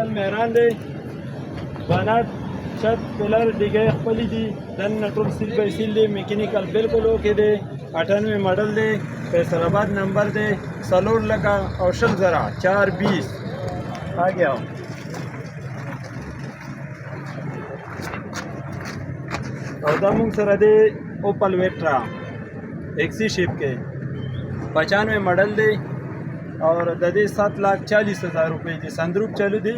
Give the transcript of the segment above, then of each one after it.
मॉडल मेहरान दे बनाट छत पिलर डिगे खपली दी दन नटुल सिल पे सिल दे मैकेनिकल बिल्कुल ओके दे 98 मॉडल दे फैसलाबाद नंबर दे सलोर लगा औशल ज़रा 420 आ गया और दमुंग सर दे ओपल वेट्रा एक्सी शिप के 95 मॉडल दे और दे 7,40,000 रुपये की संदरूप चलू दी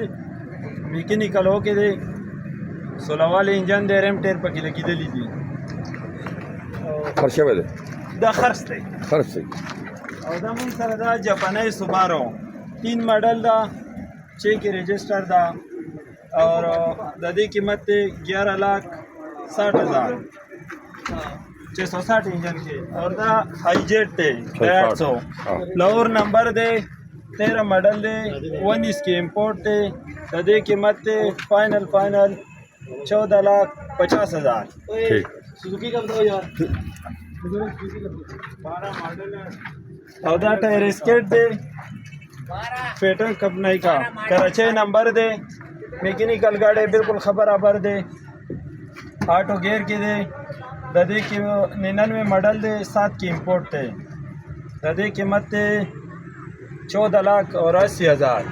मैकेनिकल होके दे 16 वाले इंजन दे रेम टेर पकी लगी दली दी खर्चे में दा खर्च थे और दमुंग सर दा जापानी सुबारो 3 मॉडल दा 6 के रजिस्टर दा और ददी कीमत 11,60,000 660 इंजन के और दा हाईजेट थे 800 फ्लोर नंबर दे 13 मॉडल दे 19 के इम्पोर्ट थे ददी कीमत फाइनल 14,50,000 सुजुकी का बताओ यार 12 मॉडल और दा टायर स्केट दे पेटर्न कंपनी का कराची नंबर दे मैकेनिकल गाड़ी बिल्कुल खबर आबर दे ऑटो गेयर के दे ददे की 99 मॉडल दे 7 की इम्पोर्ट थे ददे कीमत 14,80,000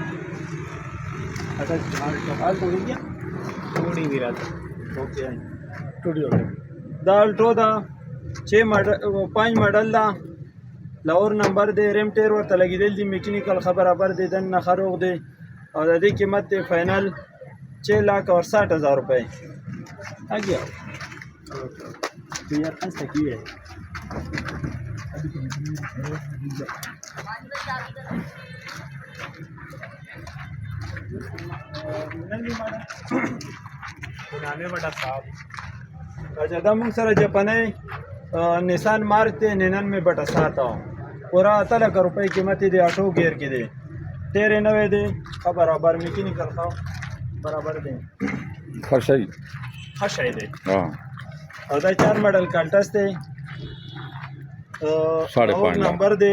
दा अल्ट्रो दा 5 मॉडल दा लाहौर नंबर दे रेम टेर वर लगी दिल दी मैकेनिकल खबर आबर दे दन नखरोग दे और ददी कीमत फाइनल 6,60,000 रुपये आ गया दमुंग सर जपने निशान मारते 99/7 पूरा 8 रुपये कीमत दे ऑटो गेयर के दे 93 दे बराबर मैकेनिकल खाओ बराबर दे खर्चा दे हाँ और 4 मॉडल काल्टस थे 5.5 नंबर दे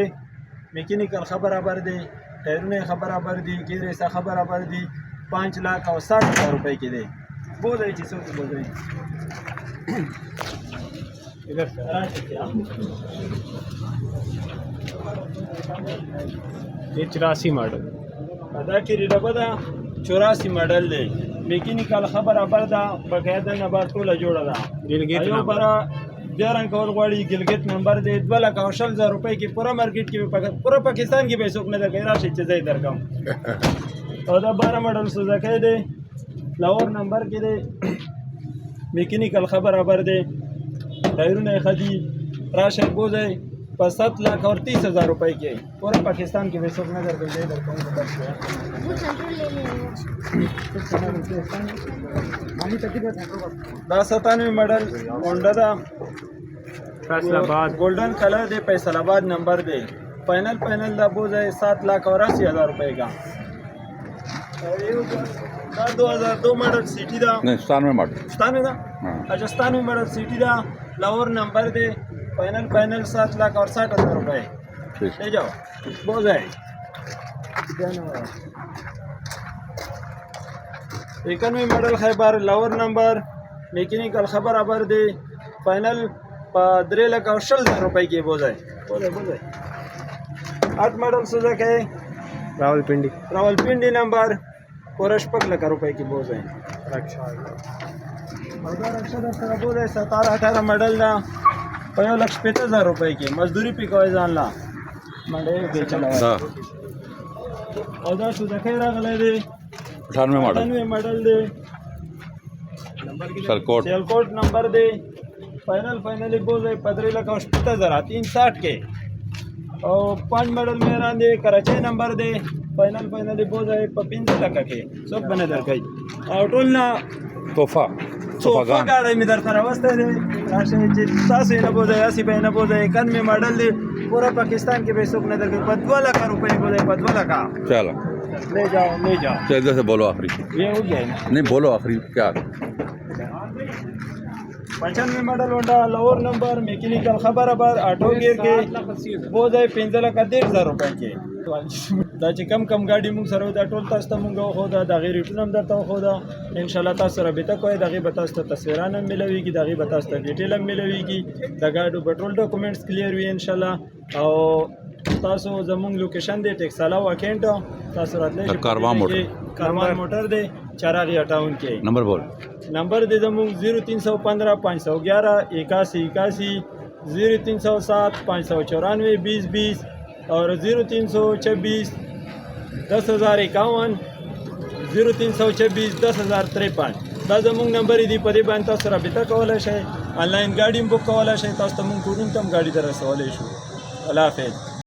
मैकेनिकल खबर आबर दे टायरने खबर आबर दी गेर ऐसा खबर आबर दी 5,60,000 रुपये के दे बोल रही चीज़ों की बोल रही इधर ये 84 मॉडल अदा की रिडबदा 84 मॉडल दे मैकेनिकल खबर आबर दा बकायदा नंबर टोला जोड़ा दा गिलगित नंबर बियारन कॉल गाड़ी गिलगित नंबर दे 2,80,000 रुपये की पूरा मार्केट की पूरा पाकिस्तान की पैसों में लगे राशि चीज़ें इधर कम और 12 मॉडल सुजुकी दे लाहौर नंबर के दे मैकेनिकल खबर आबर दे टायरों खदी राशन बोझे 7,30,000 रुपये के पूरा पाकिस्तान की पैसों में नजर गई इधर कम दा 97 मॉडल होंडा दा फैसलाबाद गोल्डन कलर दे फैसलाबाद नंबर दे फाइनल दा बोझ है 7,80,000 रुपये का 2002 मॉडल सिटी दा नहीं 97 मॉडल 97 दा अच्छा 97 मॉडल सिटी दा लाहौर नंबर दे फाइनल 7,60,000 रुपये ले जाओ बोझ है 91 मॉडल खैबर लाहौर नंबर मैकेनिकल खबर आबर दे फाइनल 3,60,000 रुपये की बोझ है 8 मॉडल सुजुकी रावलपिंडी नंबर 4,50,000 रुपये की बोझ है रक्षा बोझ है 17-18 मॉडल ना 5,50,000 रुपये की मजदूरी पिकवाई जानला मंडे बेचला और सुजुकी रगले दे 98 मॉडल दे सेलकोट नंबर दे फाइनली बोल रहे 15,80,000 360 के और 5 मॉडल मेरा दे कराची नंबर दे फाइनली बोल रहे 15,00,000 के सब बने दर गई और टोलना तोहफा गाड़ी में दर फरावस्ते दे राशि सास न बोल रहे 80 न बोल रहे 91 मॉडल दे पूरा पाकिस्तान के पैसों में दर गई 15,00,000 रुपये बोल रहे 15,00,000 चलो ले जाओ चलो से बोलो आखिरी ये हो गया ना नहीं बोलो आखिरी क्या 95 model Honda Lahore number mechanical खबर आबर ऑटो गियर के बोझ है 15,50,000 रुपये के دا چې کم गाड़ी موږ سره دا ټول تاسو ته موږ وښوده د هغې ریټونه هم درته وښوده انشاءالله تاسو رابطه کوئ د هغې به تاسو ته تصویران هم میلویږي د هغې به تاسو ته ډیټیل هم میلویږي د ګاډو به ټول ډاکومنټس کلیر وي انشاءالله او تاسو زموږ لوکیشن دی ټیکسالا واکینټ تاسو راتلی شئ کاروان موټر کاروان موټر دی چراغ 58 کې نمبر بول نمبر دی زموږ 0315 511 81 0307 594 20 20 और 0326 10,051 0326 10,053 دا زموږ نمبر دی په دې باندې تاسو رابطه کولی شئ آنلاین ګاډي هم بک کولی شئ تاسو ته موږ کورونو ته هم ګاډي در رسولی شو الله حافظ